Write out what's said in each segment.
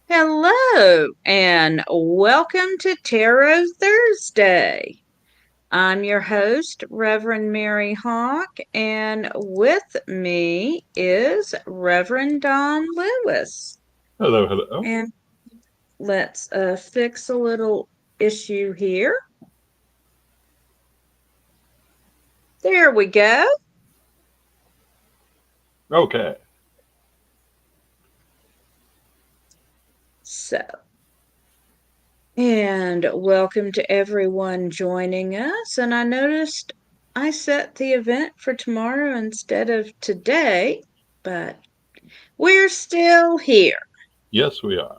Hello and welcome to Tarot Thursday. I'm your host, Reverend Mary Hawk, and with me is Reverend Don Lewis. Hello, hello. And let's fix a little issue here. There we go. Okay. So, and welcome to everyone joining us. And I noticed I set the event for tomorrow instead of today, but we're still here. Yes, we are.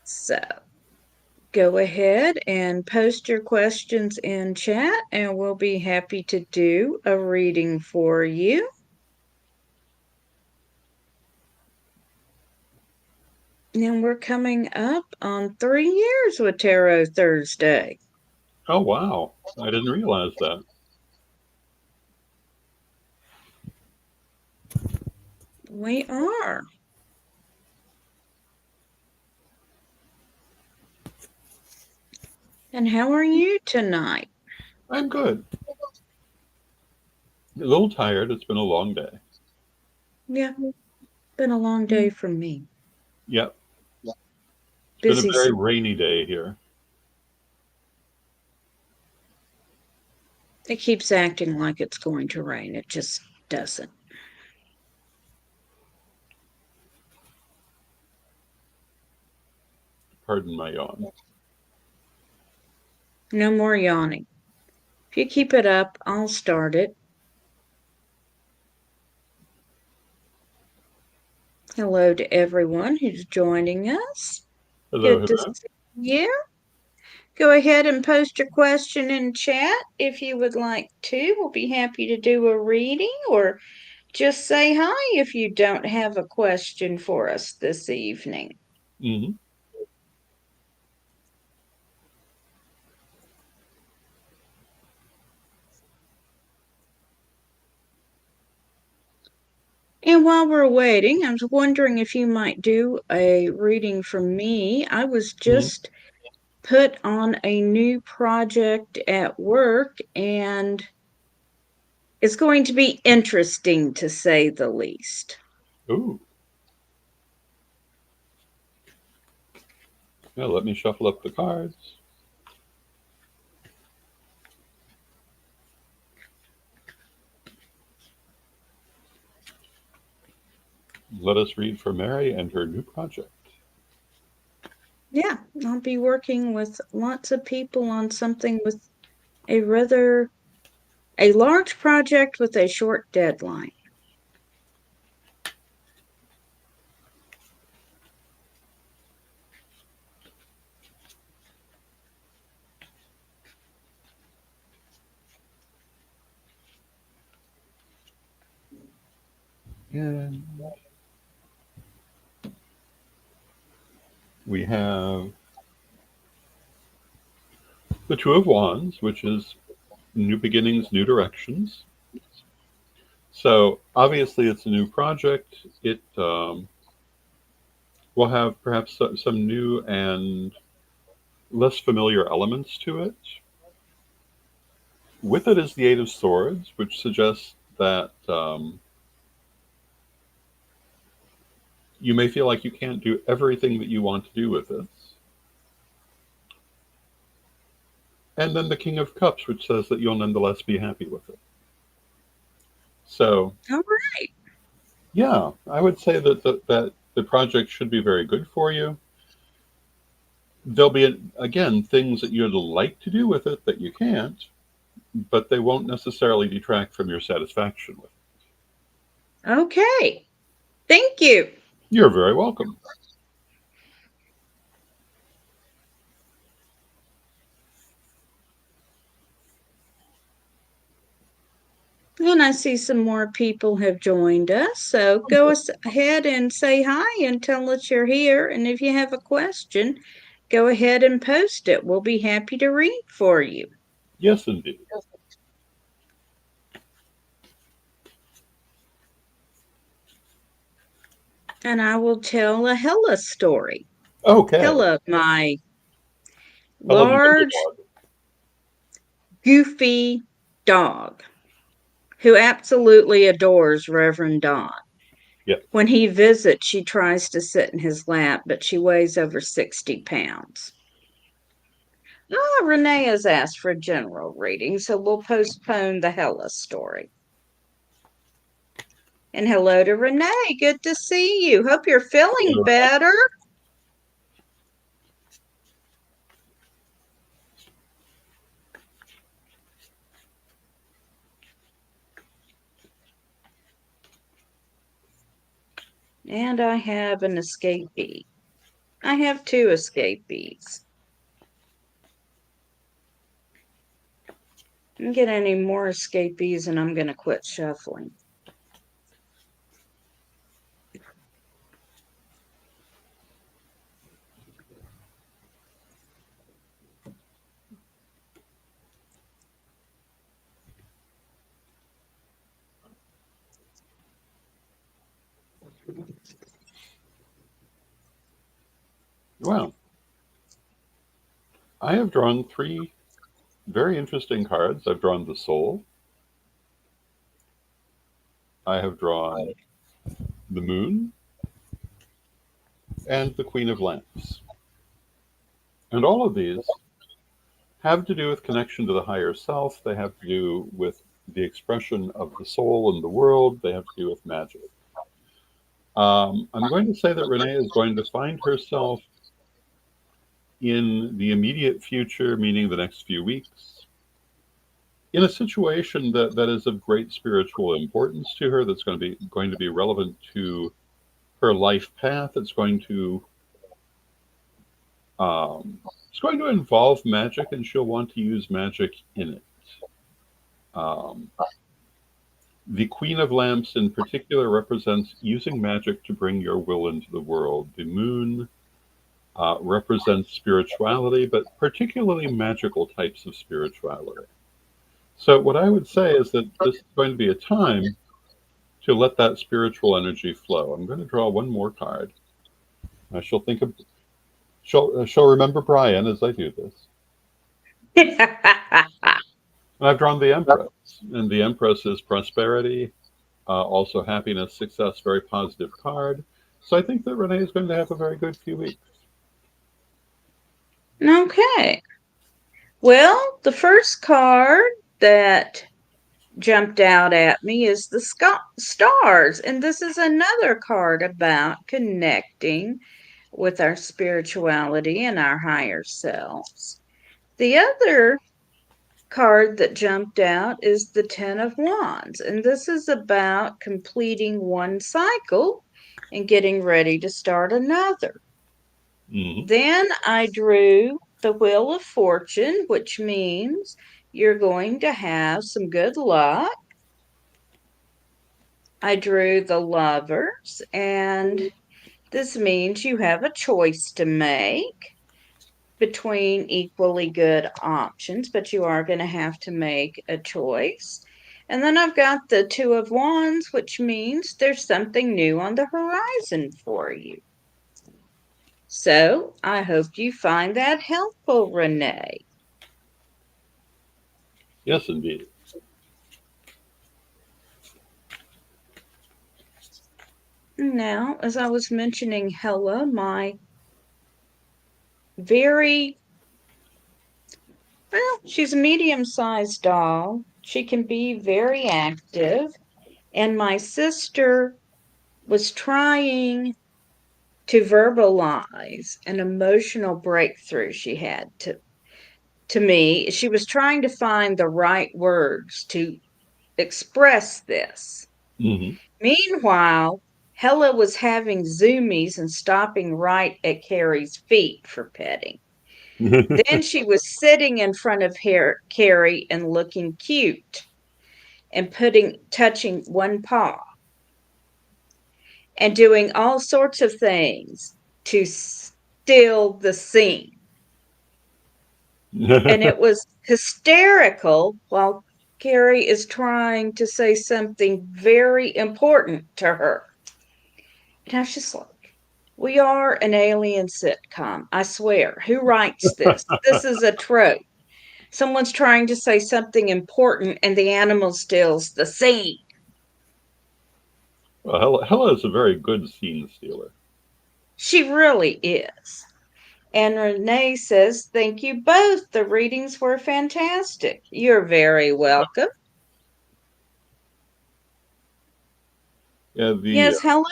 So go ahead and post your questions in chat, and we'll be happy to do a reading for you. And we're coming up on 3 years with Tarot Thursday. Oh, wow. I didn't realize that. We are. And how are you tonight? I'm good. A little tired. It's been a long day. Yeah, been a long day for me. Yep. It's been a Busy. very rainy day here. It keeps acting like it's going to rain. It just doesn't. Pardon my yawn. No more yawning. If you keep it up, I'll start it. Hello to everyone who's joining us. Hello, Good to hello. see you. Go ahead and post your question in chat if you would like to. We'll be happy to do a reading, or just say hi if you don't have a question for us this evening. Hmm. And while we're waiting, I was wondering if you might do a reading from me. I was Hmm. just put on a new project at work, and it's going to be interesting to say the least. Ooh. Yeah, let me shuffle up the cards. Let us read for Mary and her new project. Yeah, I'll be working with lots of people on something with a rather a large project with a short deadline. And we have the Two of Wands, which is new beginnings, new directions. So obviously, it's a new project. It will have perhaps some new and less familiar elements to it. With it is the Eight of Swords, which suggests that you may feel like you can't do everything that you want to do with this. And then the King of Cups, which says that you'll nonetheless be happy with it. So, All right. yeah, I would say that the project should be very good for you. There'll be, again, things that you'd like to do with it that you can't, but they won't necessarily detract from your satisfaction with it. Okay. Thank you. You're very welcome. And I see some more people have joined us. So go ahead and say hi and tell us you're here. And if you have a question, go ahead and post it. We'll be happy to read for you. Yes, indeed. And I will tell a Hella story. Okay. Hella, my Hello, Ninja large, Dog. goofy dog who absolutely adores Reverend Don. Yes. When he visits, she tries to sit in his lap, but she weighs over 60 pounds. Renee has asked for a general reading, so we'll postpone the Hella story. And hello to Renee. Good to see you. Hope you're feeling better. And I have an escapee. I have two escapees. I'm get any more escapees and I'm going to quit shuffling. Well, I have drawn three very interesting cards. I've drawn the Soul. I have drawn the Moon and the Queen of Lamps. And all of these have to do with connection to the higher self. They have to do with the expression of the soul in the world. They have to do with magic. I'm going to say that Renee is going to find herself in the immediate future, meaning the next few weeks, in a situation that is of great spiritual importance to her, that's going to be relevant to her life path. It's going to involve magic, and she'll want to use magic in it. Um, the Queen of Lamps, in particular, represents using magic to bring your will into the world. The Moon represents spirituality, but particularly magical types of spirituality. So, what I would say is that this is going to be a time to let that spiritual energy flow. I'm going to draw one more card. She'll think of she'll remember Brian as I do this. And I've drawn the Empress, and the Empress is prosperity, also happiness, success, very positive card. So I think that Renee is going to have a very good few weeks. Okay. Well, the first card that jumped out at me is the stars. And this is another card about connecting with our spirituality and our higher selves. The other card that jumped out is the Ten of Wands. And this is about completing one cycle and getting ready to start another. Mm-hmm. Then I drew the Wheel of Fortune, which means you're going to have some good luck. I drew the Lovers, and this means you have a choice to make between equally good options, but you are going to have to make a choice. And then I've got the Two of Wands, which means there's something new on the horizon for you. So I hope you find that helpful, Renee. Yes, indeed. Now, as I was mentioning, Hella, my very, well, she's a medium-sized doll. She can be very active. And my sister was trying to verbalize an emotional breakthrough she had to me. She was trying to find the right words to express this. Mm-hmm. Meanwhile, Hella was having zoomies and stopping right at Carrie's feet for petting. Then she was sitting in front of Carrie and looking cute and touching one paw and doing all sorts of things to still the scene. And it was hysterical while Carrie is trying to say something very important to her. And I was just like, we are an alien sitcom. I swear. Who writes this? This is a trope. Someone's trying to say something important and the animal steals the scene. Well, Hella is a very good scene stealer. She really is. And Renee says, thank you both. The readings were fantastic. You're very welcome. Yeah, Yes, Helen?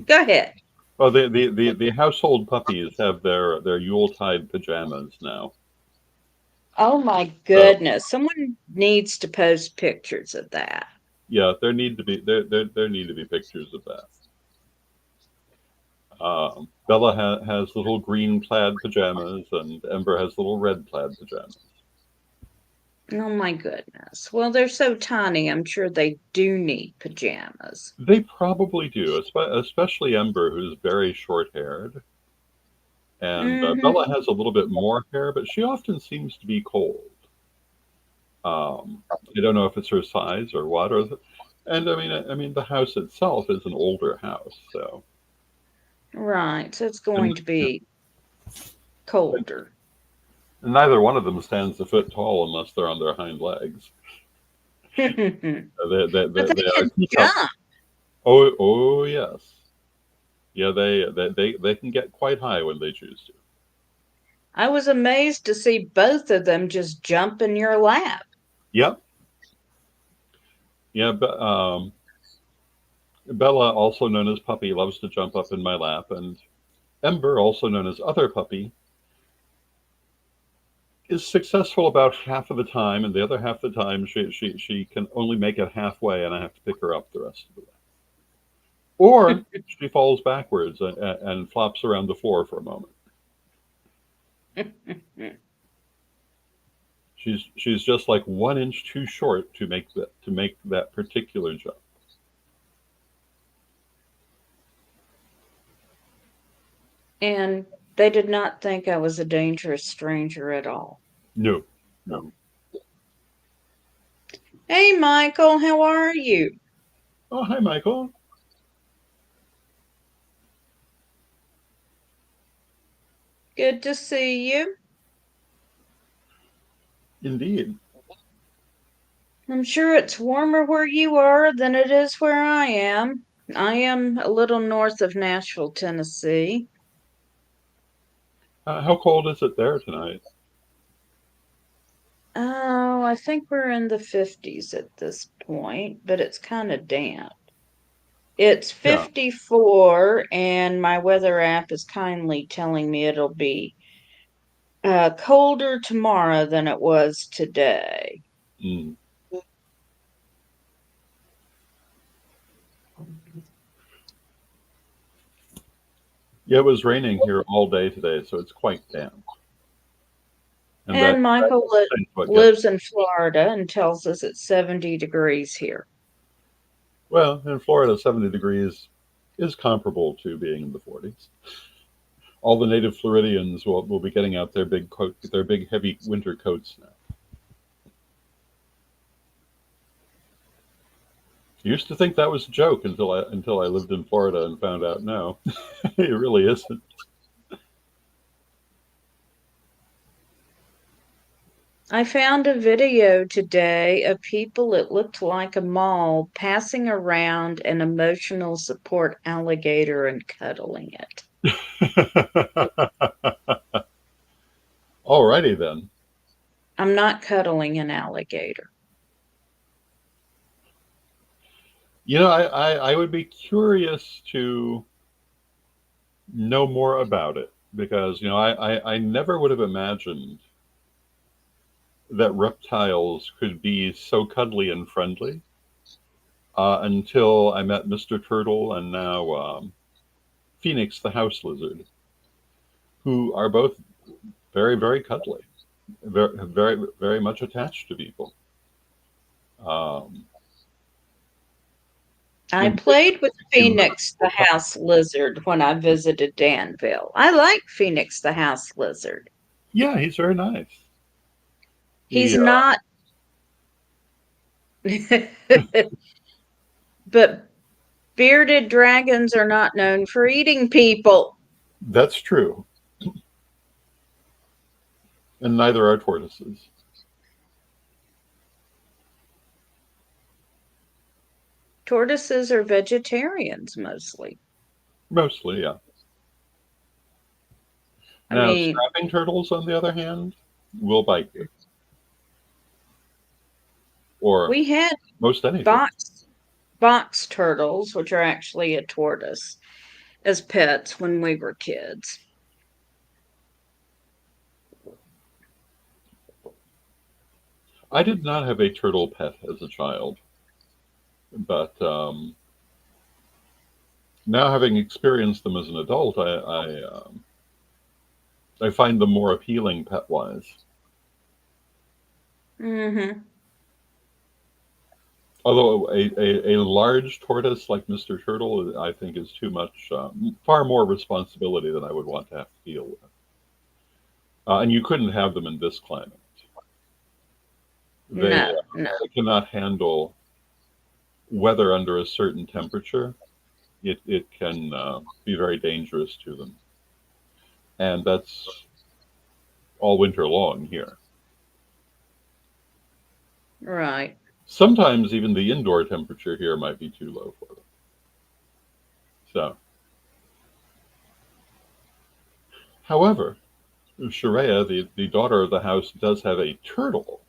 Go ahead. well, the household puppies have their Yuletide pajamas now. Oh my So goodness. Someone needs to post pictures of that. yeah, there need to be pictures of that. Bella has little green plaid pajamas, and Ember has little red plaid pajamas. Oh my goodness. Well, they're so tiny. I'm sure they do need pajamas. They probably do, especially Ember, who's very short haired. And Bella Mm-hmm. has a little bit more hair, but she often seems to be cold. I don't know if it's her size or what, and I mean, the house itself is an older house, so Right. So it's and, going to be colder. and neither one of them stands a foot tall unless they're on their hind legs. But They they are can teacups. jump. Oh yes, yeah. They can get quite high when they choose to. I was amazed to see both of them just jump in your lap. Yep. Yeah. Bella, also known as Puppy, loves to jump up in my lap, and Ember, also known as Other Puppy, is successful about half of the time, and the other half of the time she can only make it halfway, and I have to pick her up the rest of the way. Or she falls backwards and flops around the floor for a moment. She's just like 1 inch too short to make that particular jump. And they did not think I was a dangerous stranger at all. No, no. Hey, Michael, how are you? Oh, hi, Michael. Good to see you. Indeed. I'm sure it's warmer where you are than it is where I am. I am a little north of Nashville, Tennessee. How cold is it there tonight? Oh, I think we're in the 50s at this point, but it's kind of damp. It's Yeah. 54, and my weather app is kindly telling me it'll be colder tomorrow than it was today. Mm. Yeah, it was raining here all day today, so it's quite damp. And And Michael that's what gets. lives in Florida and tells us it's 70 degrees here. Well, in Florida, 70 degrees is comparable to being in the 40s. All the native Floridians will be getting out their big heavy winter coats now. I used to think that was a joke until I lived in Florida and found out no, it really isn't. I found a video today of people, it looked like a mall, passing around an emotional support alligator and cuddling it. Alrighty then. I'm not cuddling an alligator. You know, I would be curious to know more about it because, I never would have imagined that reptiles could be so cuddly and friendly until I met Mr. Turtle and now Phoenix the house lizard, who are both very, very cuddly, very, very, very much attached to people. Um, I in played with in Phoenix the house lizard when I visited Danville. I like Phoenix the house lizard. Yeah, he's very nice. He's He not, but Bearded dragons are not known for eating people. That's true. And neither are tortoises. Tortoises are vegetarians mostly. Mostly, yeah. I Now, mean, snapping turtles, on the other hand, will bite you. Or we had most anything. box turtles, which are actually a tortoise, as pets when we were kids. I did not have a turtle pet as a child, but now having experienced them as an adult, I find them more appealing pet wise. Mm-hmm. Although a large tortoise like Mr. Turtle, I think, is too much, far more responsibility than I would want to have to deal with. And you couldn't have them in this climate. They, No, no. they cannot handle weather under a certain temperature. It can be very dangerous to them. And that's all winter long here. Right. Sometimes even the indoor temperature here might be too low for them. So, however, Sharia, the daughter of the house, does have a turtle.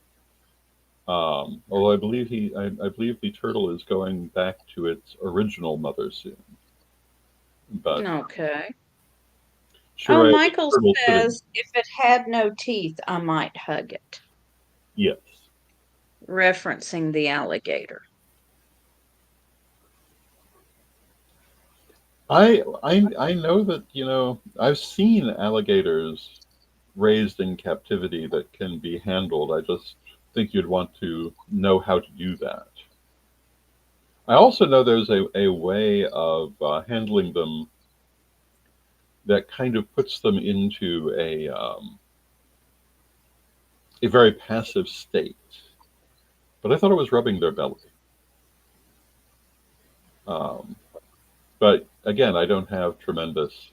Although I believe the turtle is going back to its original mother soon. But Okay. Oh, Sharia, the Michael turtle sitting, says if it had no teeth, I might hug it, yes. referencing the alligator. I know that, I've seen alligators raised in captivity that can be handled. I just think you'd want to know how to do that. I also know there's a way of handling them that kind of puts them into a very passive state. But I thought it was rubbing their belly. Um, but again, I don't have tremendous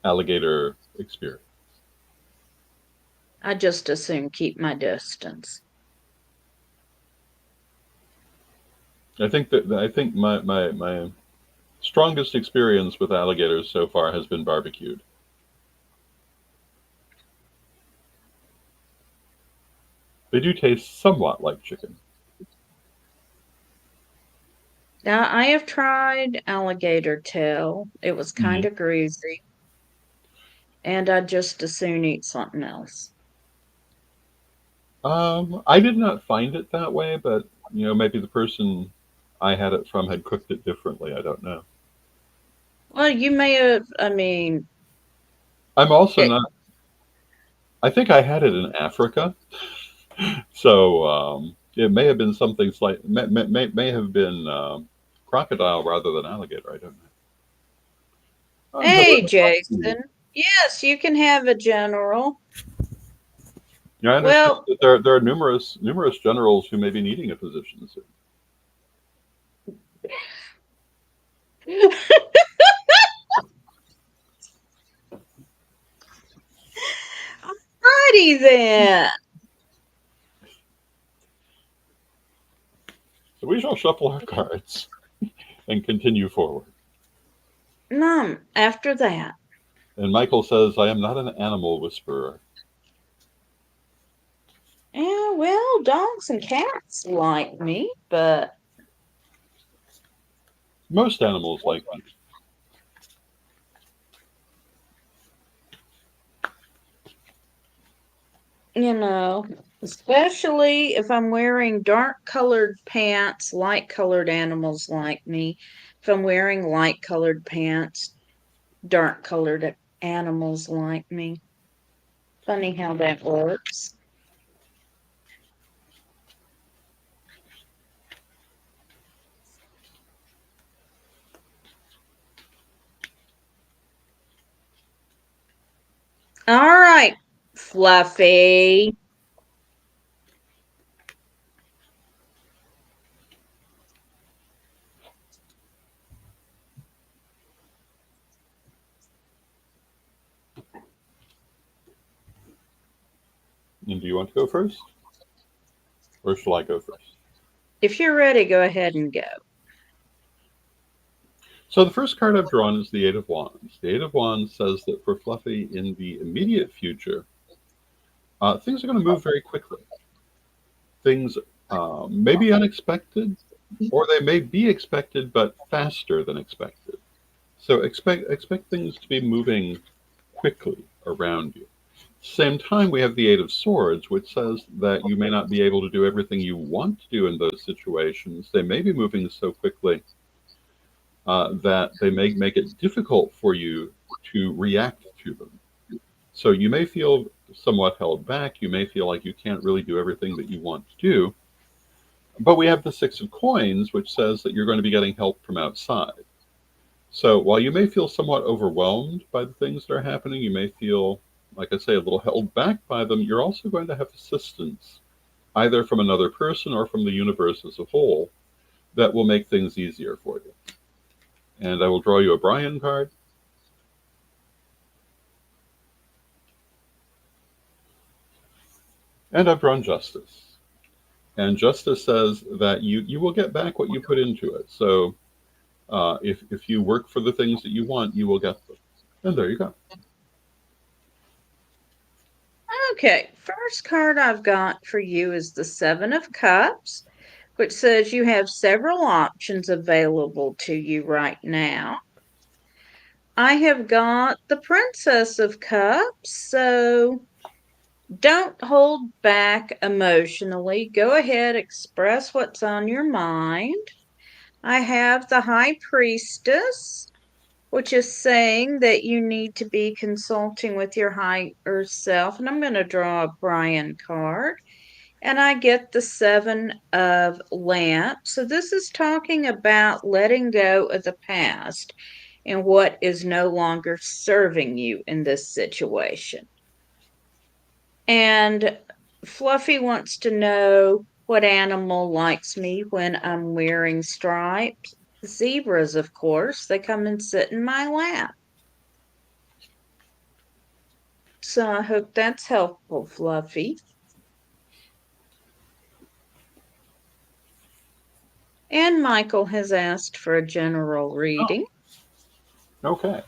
alligator experience. I just as soon keep my distance. I think my strongest experience with alligators so far has been barbecued. They do taste somewhat like chicken. Now, I have tried alligator tail. It was kind Mhm. of greasy, and I'd just as soon eat something else. I did not find it that way, but maybe the person I had it from had cooked it differently. I don't know. Well, you may have, I mean, I'm also it, not. I think I had it in Africa, so it may have been something may have been crocodile rather than alligator. I don't know. hey, However, Jason. Yes, you can have a general. I understand Well, that there are numerous generals who may be needing a position soon. alrighty then. So we shall shuffle our cards and continue forward. After that. And Michael says, "I am not an animal whisperer." Yeah, well, dogs and cats like me, but Most animals like me. especially if I'm wearing dark colored pants, light colored animals like me. If I'm wearing light colored pants, dark colored animals like me. Funny how that works. All right, Fluffy. And do you want to go first? Or shall I go first? If you're ready, go ahead and go. So the first card I've drawn is the Eight of Wands. The Eight of Wands says that for Fluffy in the immediate future, things are going to move very quickly. Things may be unexpected, or they may be expected, but faster than expected. So expect things to be moving quickly around you. Same time, we have the Eight of Swords, which says that you may not be able to do everything you want to do in those situations. They may be moving so quickly that they may make it difficult for you to react to them. So you may feel somewhat held back. You may feel like you can't really do everything that you want to do. But we have the Six of Coins, which says that you're going to be getting help from outside. So while you may feel somewhat overwhelmed by the things that are happening, you may feel, like I say, a little held back by them, you're also going to have assistance, either from another person or from the universe as a whole, that will make things easier for you. And I will draw you a Brian card. And I've drawn Justice. And Justice says that you will get back what you put into it. So if you work for the things that you want, you will get them. And there you go. Okay, first card I've got for you is the Seven of Cups, which says you have several options available to you right now. I have got the Princess of Cups, so don't hold back emotionally. Go ahead, express what's on your mind. I have the High Priestess, which is saying that you need to be consulting with your higher self. And I'm going to draw a Brian card. And I get the Seven of Lamps. So this is talking about letting go of the past and what is no longer serving you in this situation. And Fluffy wants to know what animal likes me when I'm wearing stripes. Zebras, of course. They come and sit in my lap. So I hope that's helpful, Fluffy. And Michael has asked for a general reading. Oh, okay.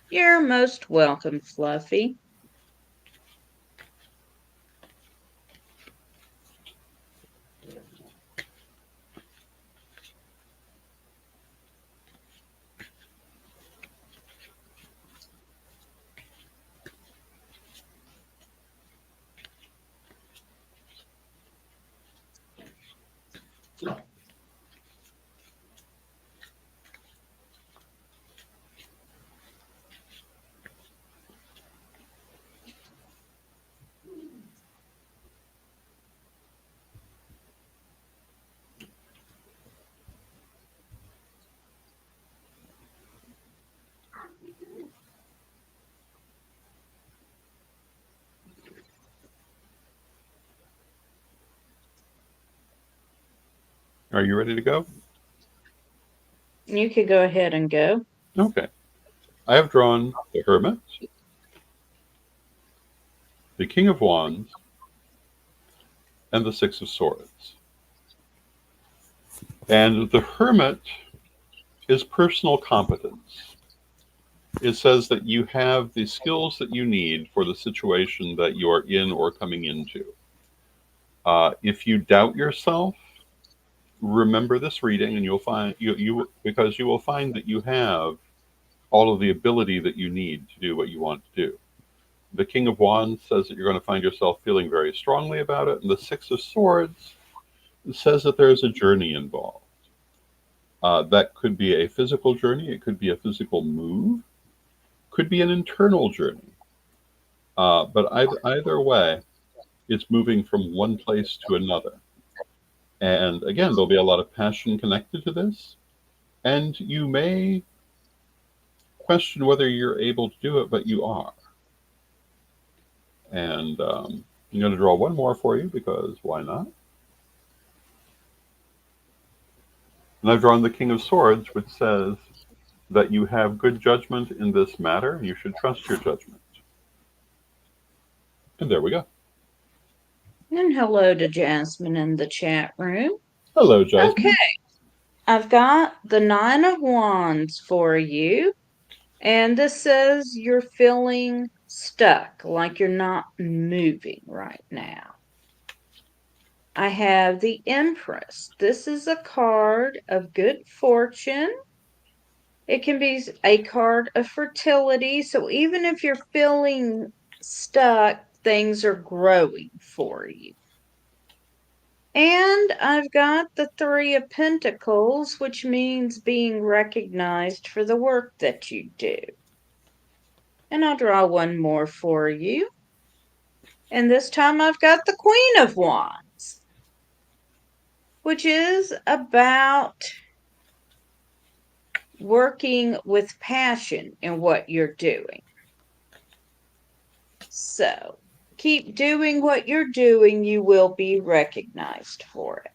You're most welcome, Fluffy. Are you ready to go? You could go ahead and go. Okay. I have drawn the Hermit, the King of Wands, and the Six of Swords. And the Hermit is personal competence. It says that you have the skills that you need for the situation that you are in or coming into. If you doubt yourself, remember this reading, and you'll find because you will find that you have all of the ability that you need to do what you want to do. The King of Wands says that you're going to find yourself feeling very strongly about it, and the Six of Swords says that there's a journey involved. That could be a physical journey, it could be a physical move, could be an internal journey. But either way, it's moving from one place to another. And again, there'll be a lot of passion connected to this. And you may question whether you're able to do it, but you are. And I'm going to draw one more for you because why not? And I've drawn the King of Swords, which says that you have good judgment in this matter. You should trust your judgment. And there we go. And hello to Jasmine in the chat room. Hello, Jasmine. Okay, I've got the Nine of Wands for you. And this says you're feeling stuck, like you're not moving right now. I have the Empress. This is a card of good fortune. It can be a card of fertility. So even if you're feeling stuck, things are growing for you. And I've got the Three of Pentacles, which means being recognized for the work that you do. And I'll draw one more for you. And this time I've got the Queen of Wands, which is about working with passion in what you're doing. So keep doing what you're doing. You will be recognized for it.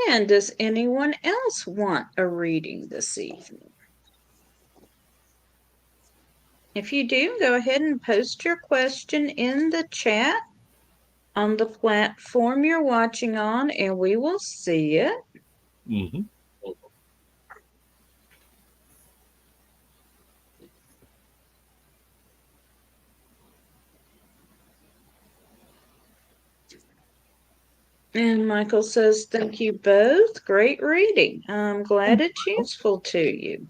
And does anyone else want a reading this evening? If you do, go ahead and post your question in the chat on the platform you're watching on, and we will see it. Mm-hmm. And Michael says, thank you both. Great reading. I'm glad it's useful to you.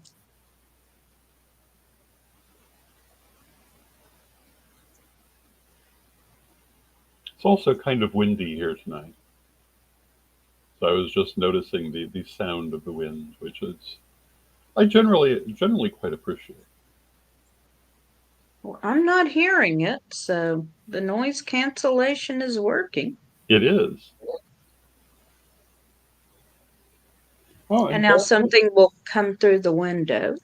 It's also kind of windy here tonight. So I was just noticing the sound of the wind, which is I generally quite appreciate. Well, I'm not hearing it, so the noise cancellation is working. It is. Oh, And now something will come through the window.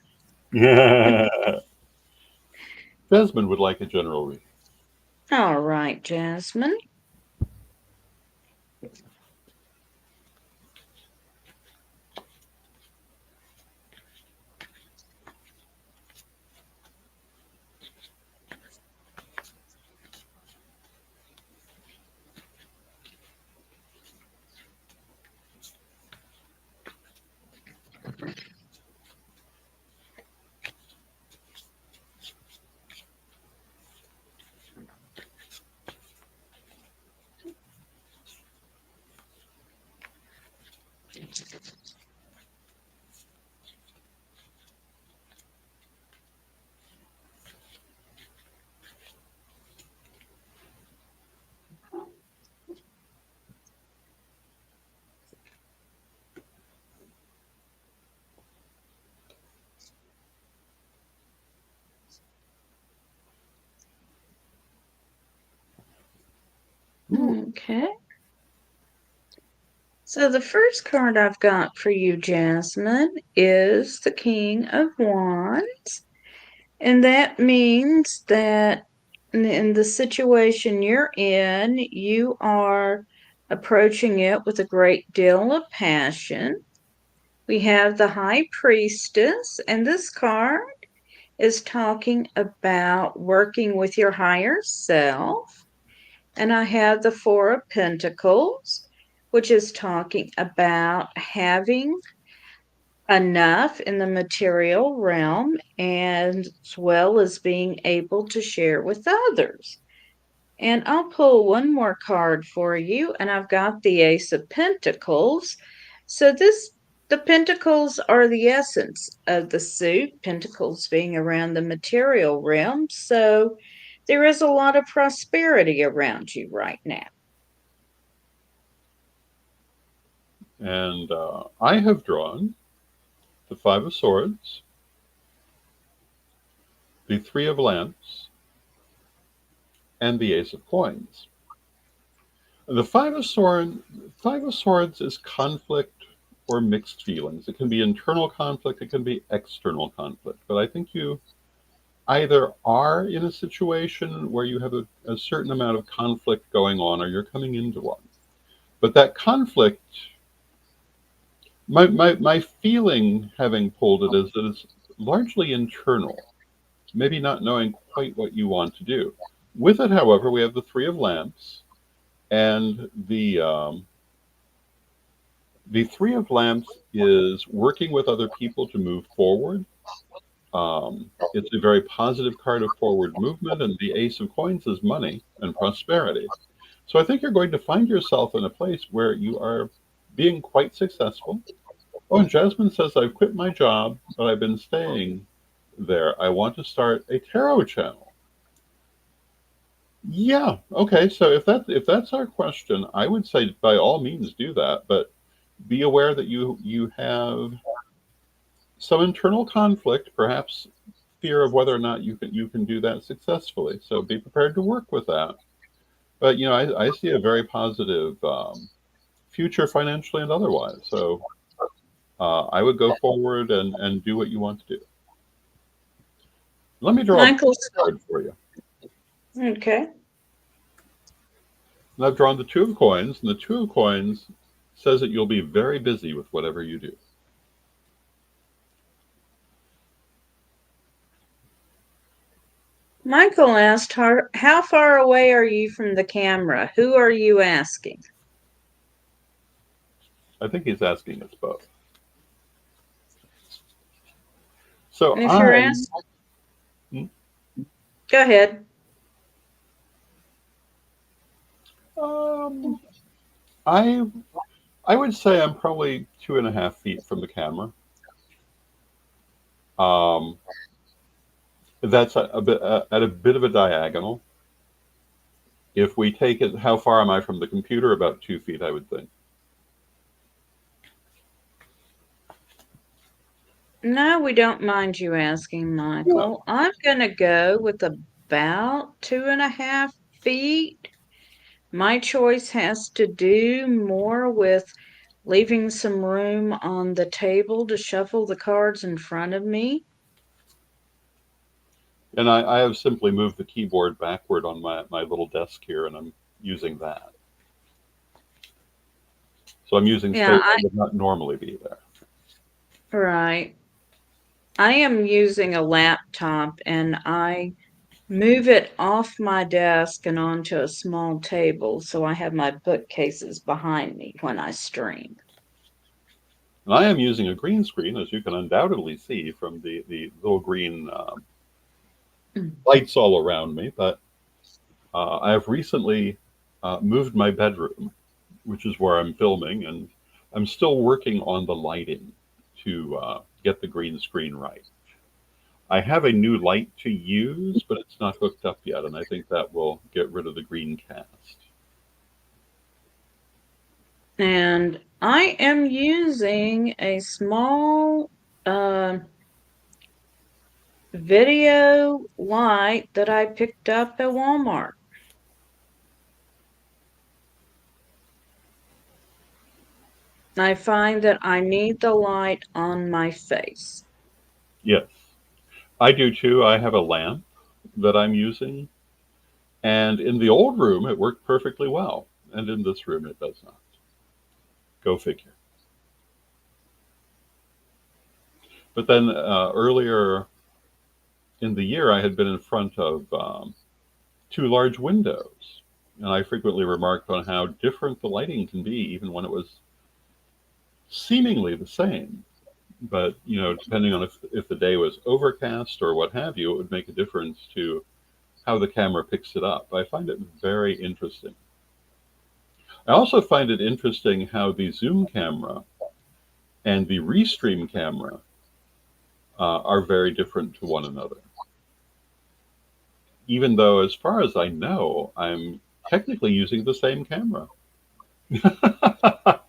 Desmond would like a general reading. All right, Jasmine. Okay. So the first card I've got for you, Jasmine, is the King of Wands. And that means that in the situation you're in, you are approaching it with a great deal of passion. We have the High Priestess, and this card is talking about working with your higher self. And I have the Four of Pentacles, which is talking about having enough in the material realm and as well as being able to share with others. And I'll pull one more card for you, and I've got the Ace of Pentacles. So the pentacles are the essence of the suit, pentacles being around the material realm. So there is a lot of prosperity around you right now. And I have drawn the Five of Swords, the Three of Lamps, and the Ace of Coins. The Five of Swords is conflict or mixed feelings. It can be internal conflict, it can be external conflict. But I think you either are in a situation where you have a certain amount of conflict going on, or you're coming into one. But that conflict, my feeling having pulled it is that it's largely internal, maybe not knowing quite what you want to do. With it, however, we have the Three of Lamps, and the Three of Lamps is working with other people to move forward. It's a very positive card of forward movement, and the Ace of Coins is money and prosperity. So I think you're going to find yourself in a place where you are being quite successful. Oh, and Jasmine says, I've quit my job, but I've been staying there. I want to start a tarot channel. Yeah, okay. So if that's our question, I would say by all means do that, but be aware that you have some internal conflict, perhaps fear of whether or not you can do that successfully. So be prepared to work with that. But I see a very positive future financially and otherwise. So I would go forward and do what you want to do. Let me draw a Michael, card for you. okay. And I've drawn the Two of Coins, and the Two of Coins says that you'll be very busy with whatever you do. Michael asked, how far away are you from the camera? Who are you asking? I think he's asking us both. So And if you're asked, go ahead. um, I I would say I'm probably 2.5 feet from the camera. Um, that's at a bit of a diagonal. If we take it, how far am I from the computer? About 2 feet, I would think. No, we don't mind you asking, Michael. I'm going to go with about 2.5 feet. My choice has to do more with leaving some room on the table to shuffle the cards in front of me. And I have simply moved the keyboard backward on my little desk here, and I'm using that. So I'm using Yeah, space that would not normally be there. right. I am using a laptop and I move it off my desk and onto a small table so I have my bookcases behind me when I stream. And I am using a green screen, as you can undoubtedly see from the little green lights all around me. But I have recently moved my bedroom, which is where I'm filming, and I'm still working on the lighting to get the green screen right. I have a new light to use, but it's not hooked up yet, and I think that will get rid of the green cast. And I am using a small video light that I picked up at Walmart. I find that I need the light on my face. Yes, I do too. I have a lamp that I'm using, and in the old room it worked perfectly well, and in this room it does not. Go figure. But then earlier in the year, I had been in front of two large windows, and I frequently remarked on how different the lighting can be, even when it was seemingly the same. But depending on if the day was overcast or what have you, it would make a difference to how the camera picks it up. I find it very interesting. I also find it interesting how the zoom camera and the restream camera are very different to one another. Even though, as far as I know, I'm technically using the same camera.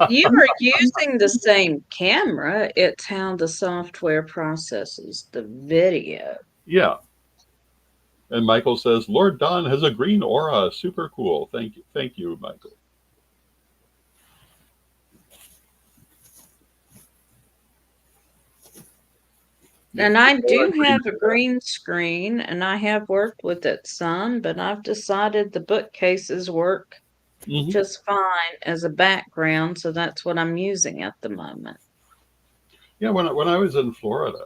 You are using the same camera. It's how the software processes the video. Yeah. And Michael says, Lord Don has a green aura. Super cool. Thank you. Thank you, Michael. And I do have a green screen, and I have worked with it some, but I've decided the bookcases work Mm-hmm. just fine as a background, so that's what I'm using at the moment. Yeah, when I was in Florida,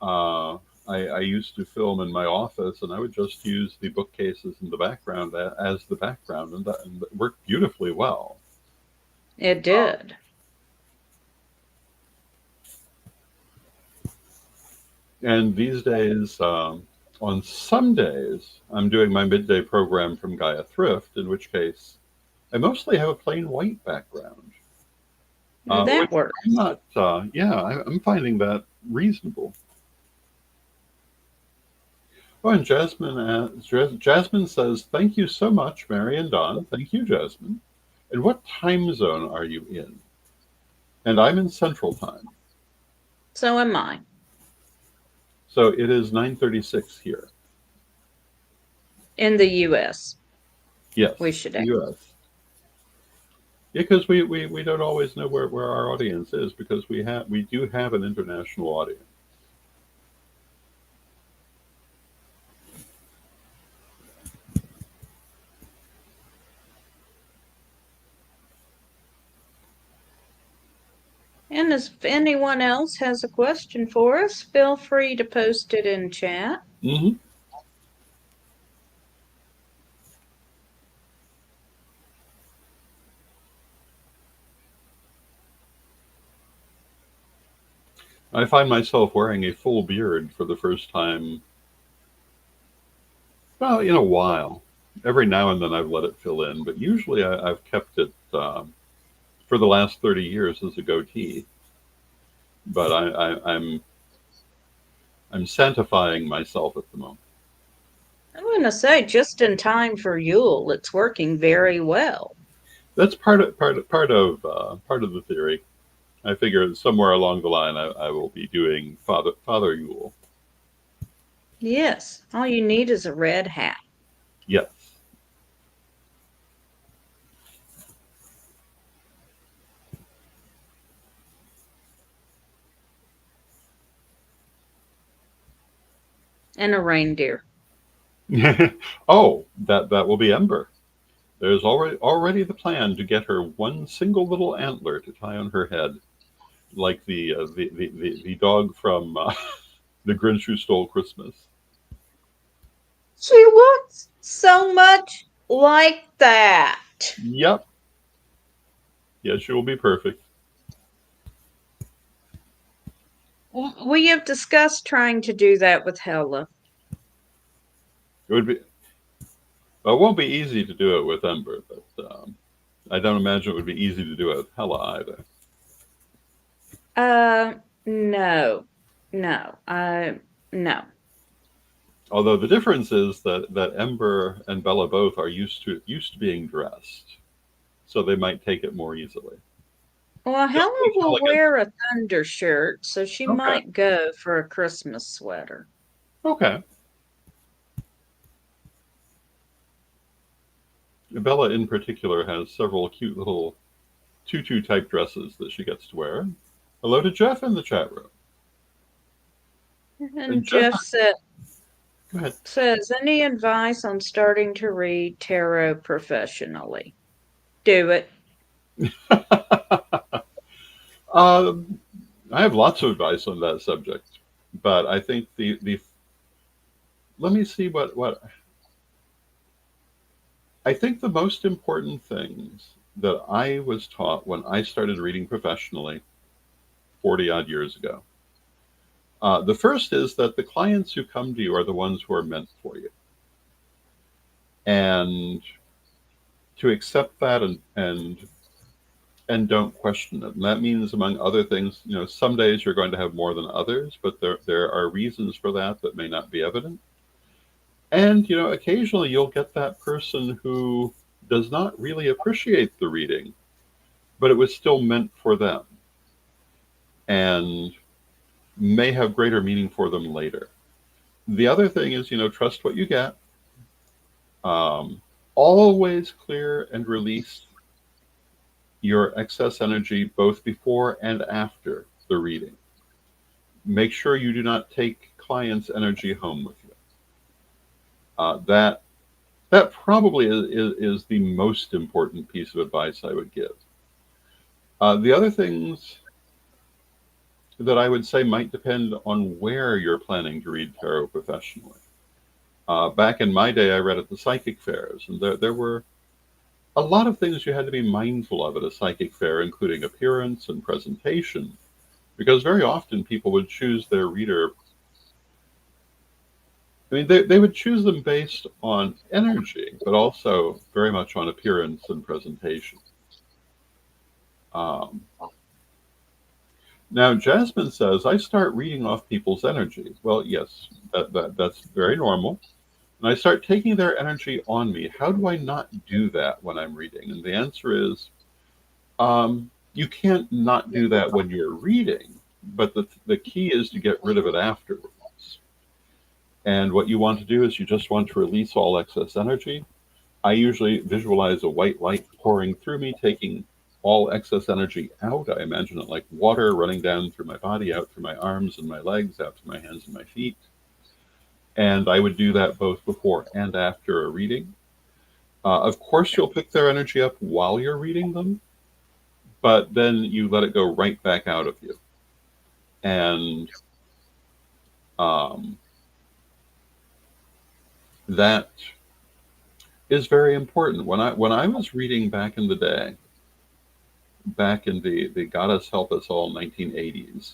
I used to film in my office, and I would just use the bookcases in the background as the background, and it worked beautifully well. It did. And these days, on some days, I'm doing my midday program from Gaia Thrift, in which case I mostly have a plain white background. Which That works. I'm not, I'm finding that reasonable. Oh, and Jasmine says, "Thank you so much, Mary and Don." Thank you, Jasmine. And what time zone are you in? And I'm in Central Time. So am I. So it is 9:36 here. In the US. Yes. We should add. US. Yeah, because we don't always know where our audience is, because we do have an international audience. And if anyone else has a question for us, feel free to post it in chat. Mm-hmm. I find myself wearing a full beard for the first time, well, in a while. Every now and then I've let it fill in, but usually I've kept it for the last 30 years as a goatee. But I'm sanctifying myself at the moment. I'm going to say, just in time for Yule, it's working very well. That's part of the theory. I figure somewhere along the line I will be doing Father Yule. Yes, all you need is a red hat. Yes. And a reindeer. Oh, that will be Ember. There's already the plan to get her one single little antler to tie on her head, like the dog from The Grinch Who Stole Christmas. She looks so much like that. Yep. Yeah, she will be perfect. We have discussed trying to do that with Hella. It would be. Well, it won't be easy to do it with Ember, but I don't imagine it would be easy to do it with Hella either. No. No. Although the difference is that Ember and Bella both are used to being dressed, so they might take it more easily. Well, Hella like will Hella wear a thunder shirt, so she Okay. might go for a Christmas sweater. Okay. Bella, in particular, has several cute little tutu-type dresses that she gets to wear. Hello to Jeff in the chat room. And Jeff Go ahead. says, any advice on starting to read tarot professionally? Do it. I have lots of advice on that subject, but I think the let me see what I think the most important things that I was taught when I started reading professionally 40 odd years ago. The first is that the clients who come to you are the ones who are meant for you, and to accept that and don't question it. And that means, among other things, some days you're going to have more than others, but there are reasons for that may not be evident. And, occasionally you'll get that person who does not really appreciate the reading, but it was still meant for them and may have greater meaning for them later. The other thing is, trust what you get. Um, Always clear and release your excess energy both before and after the reading. Make sure you do not take clients' energy home with you. That probably is the most important piece of advice I would give. The other things that I would say might depend on where you're planning to read tarot professionally. Back in my day, I read at the psychic fairs, and there were a lot of things you had to be mindful of at a psychic fair, including appearance and presentation, because very often people would choose their reader. I mean, they would choose them based on energy, but also very much on appearance and presentation. Um, Now, Jasmine says, I start reading off people's energy. Well, yes, that's very normal. And I start taking their energy on me. How do I not do that when I'm reading? And the answer is, you can't not do that when you're reading, but the key is to get rid of it afterwards. And what you want to do is you just want to release all excess energy. I usually visualize a white light pouring through me, taking all excess energy out. I imagine it like water running down through my body, out through my arms and my legs, out to my hands and my feet. And I would do that both before and after a reading. Of course, you'll pick their energy up while you're reading them, but then you let it go right back out of you. And that is very important. When I was reading back in the day, back in the Goddess Help Us All 1980s,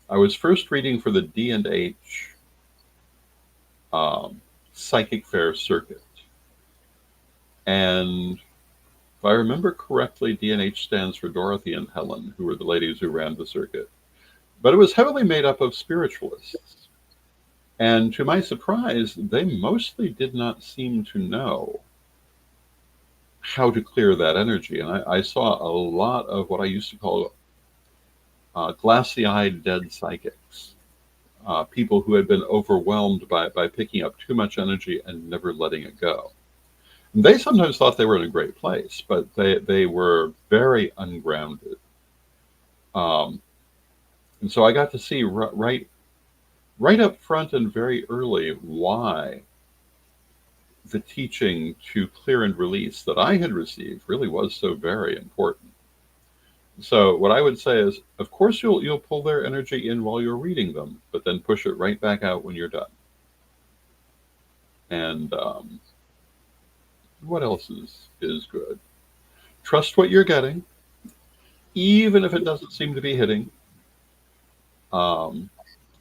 I was first reading for the D&H Psychic Fair circuit. And if I remember correctly, D&H stands for Dorothy and Helen, who were the ladies who ran the circuit. But it was heavily made up of spiritualists. And to my surprise, they mostly did not seem to know how to clear that energy. And I saw a lot of what I used to call glassy-eyed dead psychics, people who had been overwhelmed by picking up too much energy and never letting it go. And they sometimes thought they were in a great place, but they were very ungrounded. And so I got to see right up front and very early why the teaching to clear and release that I had received really was so very important. So what I would say is, of course, you'll pull their energy in while you're reading them, but then push it right back out when you're done. And what else is good? Trust what you're getting, even if it doesn't seem to be hitting.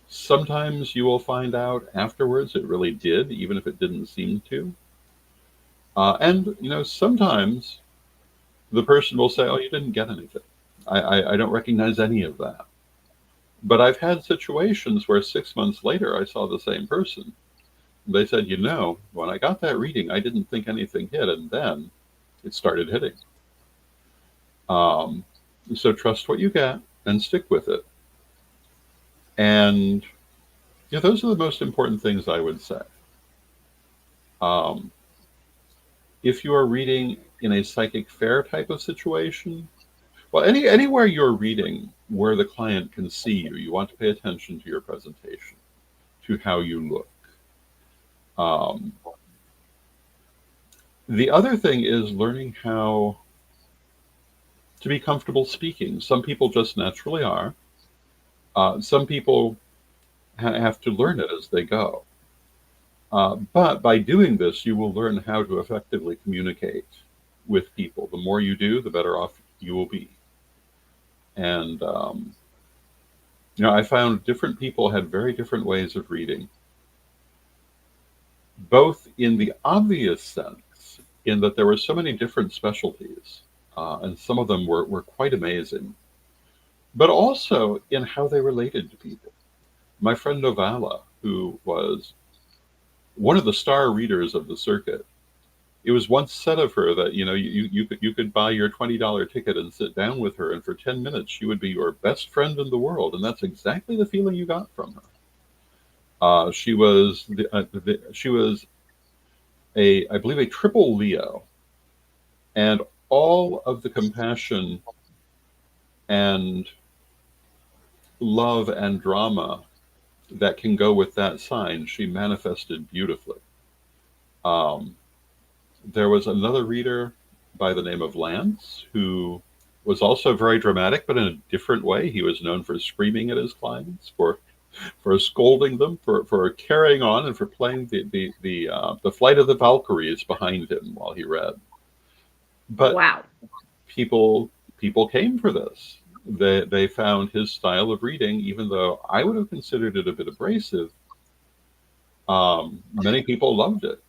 Sometimes you will find out afterwards it really did, even if it didn't seem to. And sometimes the person will say, "Oh, you didn't get anything. I don't recognize any of that." But I've had situations where 6 months later I saw the same person. They said, when I got that reading, I didn't think anything hit, and then it started hitting. So trust what you get and stick with it. And those are the most important things I would say. If you are reading in a psychic fair type of situation, well, anywhere you're reading where the client can see you, you want to pay attention to your presentation, to how you look. The other thing is learning how to be comfortable speaking. Some people just naturally are. Some people have to learn it as they go. But by doing this, you will learn how to effectively communicate with people. The more you do, the better off you will be. And, I found different people had very different ways of reading, both in the obvious sense, in that there were so many different specialties, and some of them were quite amazing, but also in how they related to people. My friend Novala, who was one of the star readers of the circuit, it was once said of her that you could buy your $20 ticket and sit down with her, and for 10 minutes she would be your best friend in the world, and that's exactly the feeling you got from her. She was a, I believe, a triple Leo, and all of the compassion and love and drama that can go with that sign, she manifested beautifully. Um, there was another reader by the name of Lance who was also very dramatic, but in a different way. He was known for screaming at his clients, for scolding them, for carrying on, and for playing the Flight of the Valkyries behind him while he read. But Wow. people came for this. They found his style of reading, even though I would have considered it a bit abrasive. Many people loved it,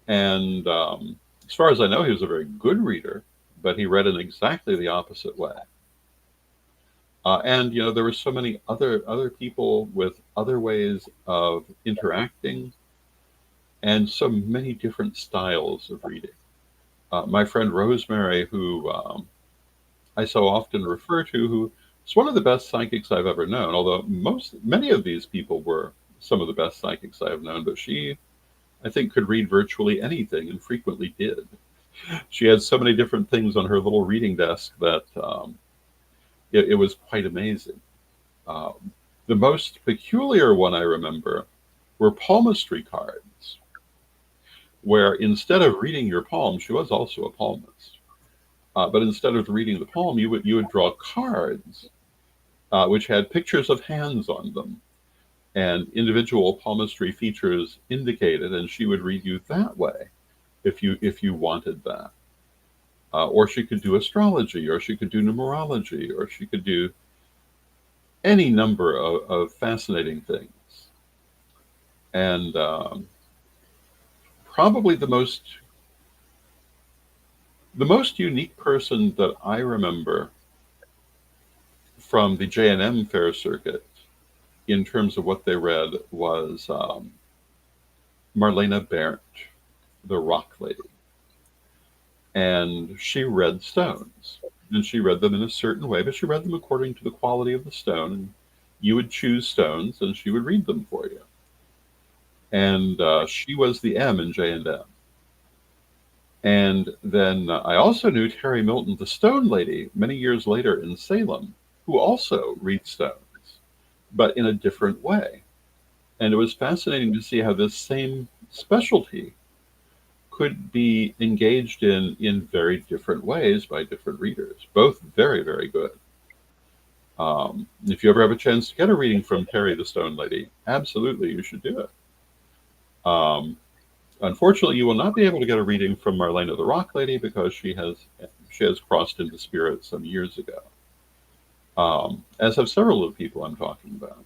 and as far as I know, he was a very good reader, but he read in exactly the opposite way. And there were so many other people with other ways of interacting, and so many different styles of reading. My friend Rosemary, who I so often refer to, who is one of the best psychics I've ever known, although many of these people were some of the best psychics I've known, but she, I think, could read virtually anything and frequently did. She had so many different things on her little reading desk that it was quite amazing. The most peculiar one I remember were palmistry cards, where instead of reading your palm, she was also a palmist. But instead of reading the palm, you would draw cards which had pictures of hands on them, and individual palmistry features indicated, and she would read you that way if you wanted that. Or she could do astrology, or she could do numerology, or she could do any number of fascinating things. And probably the most unique person that I remember from the J&M Fair Circuit in terms of what they read was Marlena Berndt, the Rock Lady. And she read stones. And she read them in a certain way, but she read them according to the quality of the stone. And you would choose stones, and she would read them for you. And she was the M in J&M. And then I also knew Terry Milton, the Stone Lady, many years later in Salem, who also reads stones, but in a different way. And it was fascinating to see how this same specialty could be engaged in very different ways by different readers, both very, very good. If you ever have a chance to get a reading from Terry the Stone Lady, absolutely you should do it. Unfortunately, you will not be able to get a reading from Marlena the Rock Lady because she has crossed into spirit some years ago, as have several of the people I'm talking about,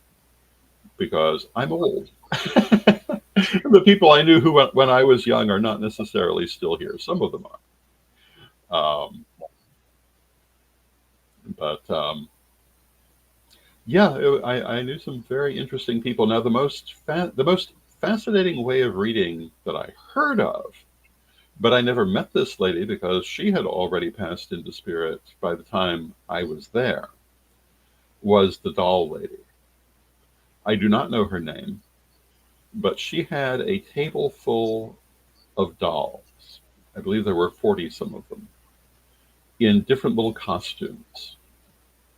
because I'm old. The people I knew who when I was young are not necessarily still here. Some of them are. But yeah, I knew some very interesting people. Now, the most fascinating way of reading that I heard of, but I never met this lady because she had already passed into spirit by the time I was there, was the Doll Lady. I do not know her name, but she had a table full of dolls. I believe there were 40 some of them in different little costumes.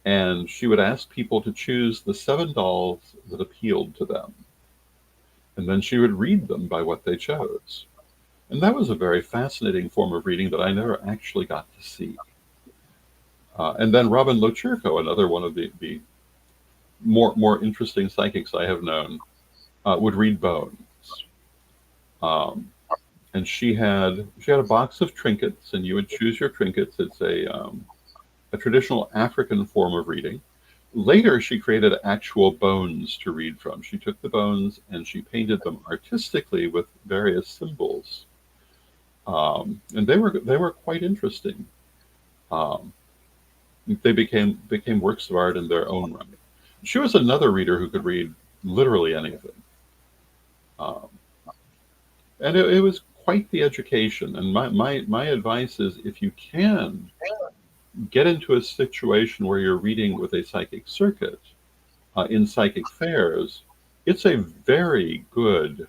And she would ask people to choose the 7 dolls that appealed to them. And then she would read them by what they chose. And that was a very fascinating form of reading that I never actually got to see. And then Robin Lochurko, another one of the more interesting psychics I have known, would read bones. And she had a box of trinkets, and you would choose your trinkets. It's a traditional African form of reading. Later, she created actual bones to read from. She took the bones and she painted them artistically with various symbols, and they were quite interesting. Um, they became works of art in their own right. She was another reader who could read literally anything, um, and it was quite the education. And my advice is, if you can get into a situation where you're reading with a psychic circuit in psychic fairs, it's a very good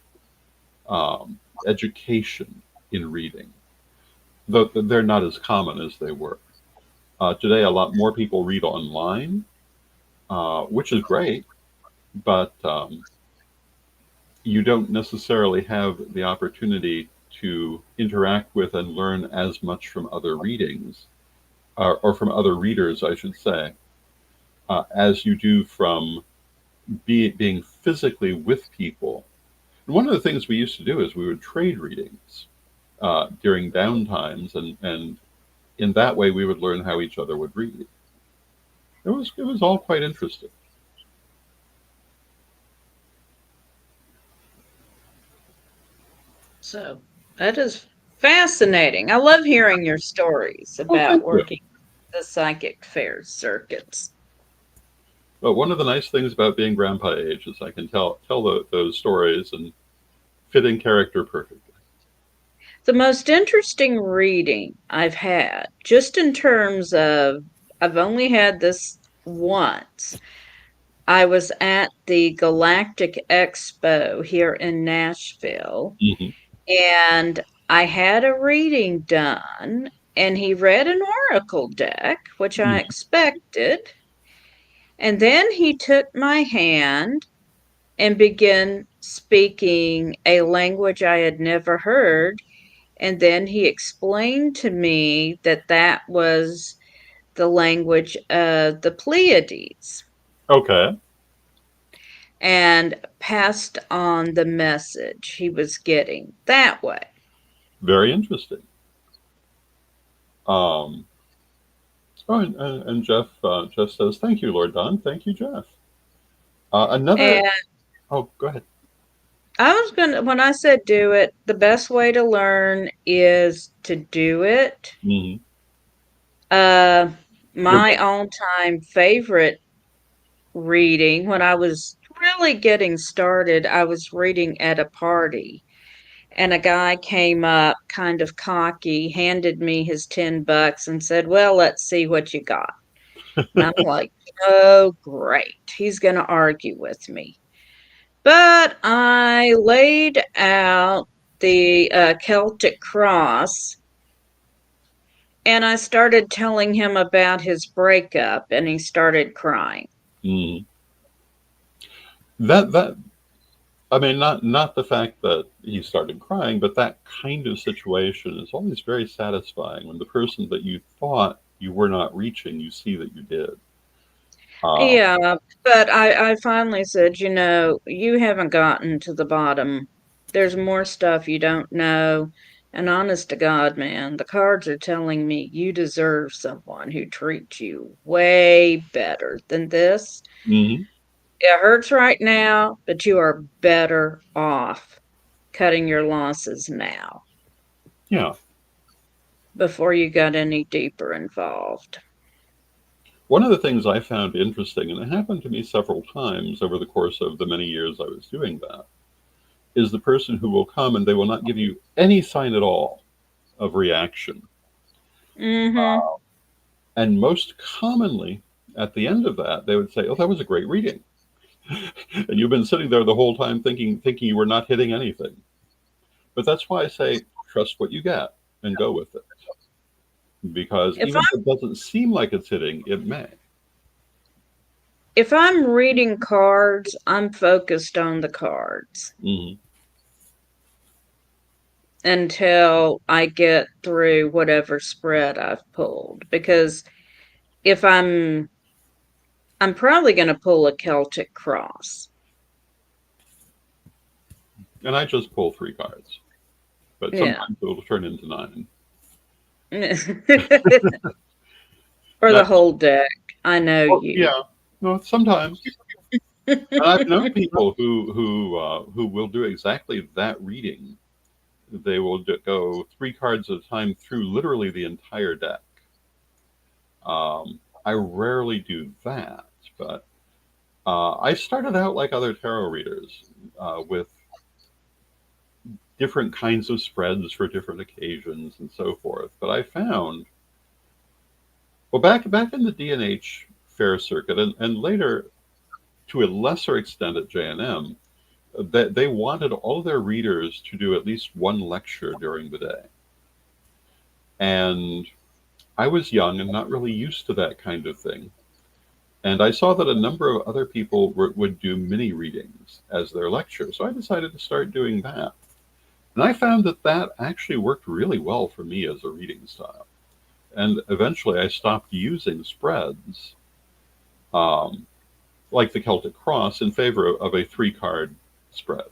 education in reading, though they're not as common as they were. Today, a lot more people read online, which is great, but you don't necessarily have the opportunity to interact with and learn as much from other readings, or from other readers, I should say, as you do from being physically with people. And one of the things we used to do is we would trade readings during downtimes, and in that way we would learn how each other would read. It was all quite interesting. So that is fascinating. I love hearing your stories Oh, about thank you. working the psychic fair circuits. But one of the nice things about being grandpa age is I can tell those stories and fit in character perfectly. The most interesting reading I've had, just in terms of, I've only had this once. I was at the Galactic Expo here in Nashville, Hmm. and I had a reading done, and he read an oracle deck, which I Hmm. expected. And then he took my hand and began speaking a language I had never heard. And then he explained to me that that was the language of the Pleiades Okay, and passed on the message he was getting that way. very interesting. Um, oh, and Jeff says, "Thank you, Lord Don. Thank you, Jeff." Another. And Oh, go ahead. I was going to, when I said do it, the best way to learn is to do it. Hmm. Uh, You're my all-time favorite reading when I was really getting started, I was reading at a party, and a guy came up kind of cocky, handed me his $10 and said, "Well, let's see what you got." And I'm like, "Oh, great. He's going to argue with me." But I laid out the Celtic cross, and I started telling him about his breakup, and he started crying. Mhm. That I mean, not the fact that he started crying, but that kind of situation is always very satisfying when the person that you thought you were not reaching, you see that you did. Uh, Yeah, but I finally said, you haven't gotten to the bottom. There's more stuff you don't know. And honest to God, man, the cards are telling me you deserve someone who treats you way better than this. mhm. It hurts right now, but you are better off cutting your losses now Yeah. before you got any deeper involved. One of the things I found interesting, and it happened to me several times over the course of the many years I was doing that, is the person who will come and they will not give you any sign at all of reaction. Mm-hmm. And most commonly, at the end of that, they would say, "Oh, that was a great reading." And you've been sitting there the whole time thinking you were not hitting anything. But that's why I say trust what you get and go with it. Because If even if it doesn't seem like it's hitting, it may. if I'm reading cards, I'm focused on the cards Hmm. until I get through whatever spread I've pulled. Because if I'm probably going to pull a Celtic cross. And I just pull three cards, but Yeah. sometimes it'll turn into nine. Or Now, the whole deck. I know well, you. yeah, no, sometimes. And I've known people who will do exactly that reading. They will go three cards at a time through literally the entire deck. I rarely do that, but I started out like other tarot readers with different kinds of spreads for different occasions and so forth. But I found, well, back in the D&H fair circuit, and later to a lesser extent at J&M, that they wanted all their readers to do at least one lecture during the day. And I was young and not really used to that kind of thing. And I saw that a number of other people would do mini readings as their lecture. So I decided to start doing that. And I found that that actually worked really well for me as a reading style. And eventually I stopped using spreads, um, like the Celtic Cross, in favor of a 3-card spread.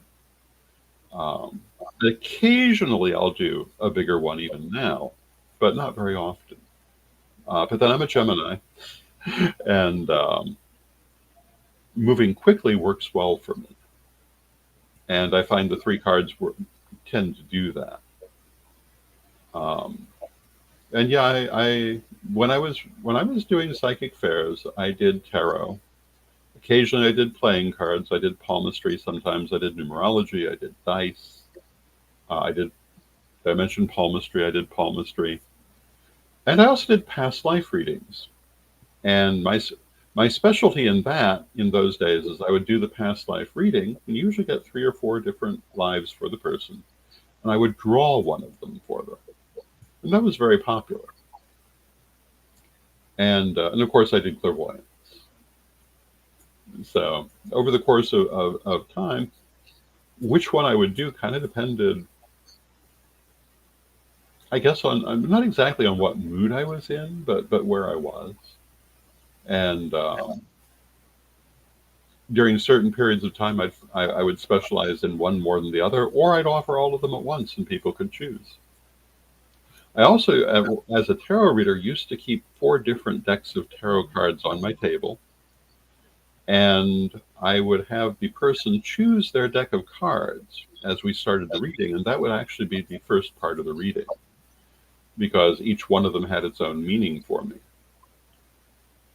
Um, Occasionally I'll do a bigger one even now, but not very often. But then I'm a Gemini, and moving quickly works well for me. And I find the 3 cards tend to do that. Um, and yeah, I when I was doing psychic fairs, I did tarot. Occasionally, I did playing cards. I did palmistry. Sometimes I did numerology. I did dice. I did. I mentioned palmistry. I did palmistry, and I also did past life readings. And my specialty in that in those days is I would do the past life reading and usually get 3 or 4 different lives for the person, and I would draw one of them for them, and that was very popular. And of course I did clairvoyance. So over the course of time, which one I would do kind of depended, I guess, on not exactly on what mood I was in, but where I was. And during certain periods of time, I would specialize in one more than the other, or I'd offer all of them at once, and people could choose. I also, as a tarot reader, used to keep 4 different decks of tarot cards on my table, and I would have the person choose their deck of cards as we started the reading, and that would actually be the first part of the reading, because each one of them had its own meaning for me.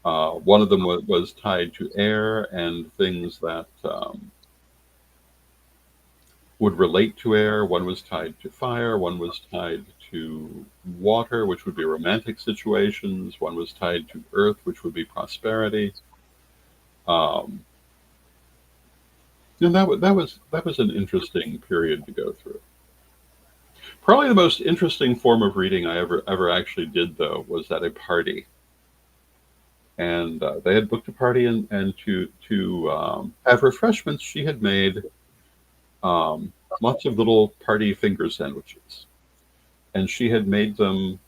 One of them was tied to air and things that would relate to air. One was tied to fire. One was tied to water, which would be romantic situations. One was tied to earth, which would be prosperity. Um, and that was an interesting period to go through. Probably the most interesting form of reading I ever actually did, though, was at a party. And they had booked a party, and to have refreshments, she had made lots of little party finger sandwiches, and she had made them.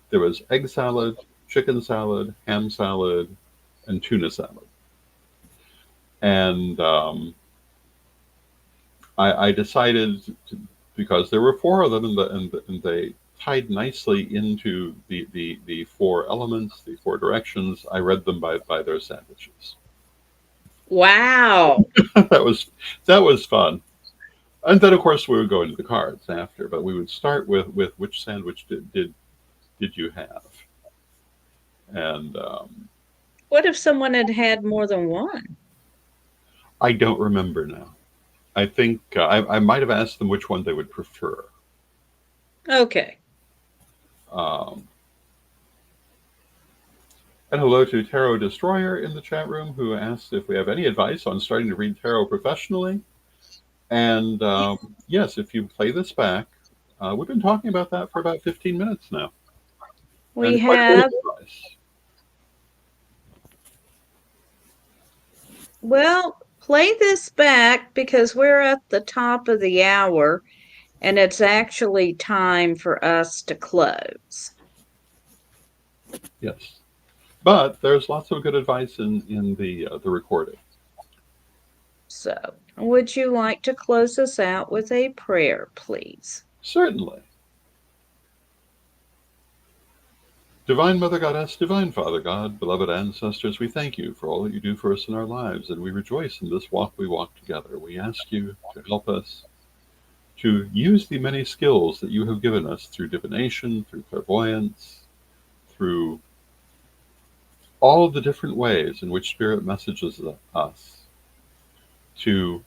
There was egg salad, chicken salad, ham salad, and tuna salad. And I decided to, because there were 4 of them, and they tied nicely into the 4 elements, the 4 directions. I read them by their sandwiches. Wow. that was that was fun. And then, of course, we would go into the cards after, but we would start with which sandwich did you have? And What if someone had had more than one? I don't remember now. I think I might have asked them which one they would prefer. Okay. Um, and hello to Tarot Destroyer in the chat room, who asked if we have any advice on starting to read tarot professionally. And yes, if you play this back, we've been talking about that for about 15 minutes now. We and quite a bit of have, advice. well, play this back because we're at the top of the hour and it's actually time for us to close. Yes. But there's lots of good advice in the recording. So, would you like to close us out with a prayer, please? Certainly. Divine Mother Goddess, Divine Father God, beloved ancestors, we thank you for all that you do for us in our lives, and we rejoice in this walk we walk together. We ask you to help us to use the many skills that you have given us through divination, through clairvoyance, through all of the different ways in which Spirit messages us, to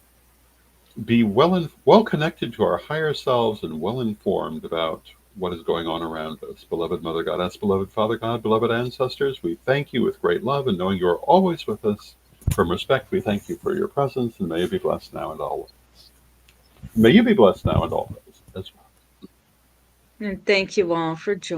be well connected to our higher selves and well informed about what is going on around us. Beloved Mother Goddess, beloved Father God, beloved ancestors, we thank you with great love and knowing you are always with us. From respect, we thank you for your presence, and may you be blessed now and always. May you be blessed now and always as well. And thank you all for joining.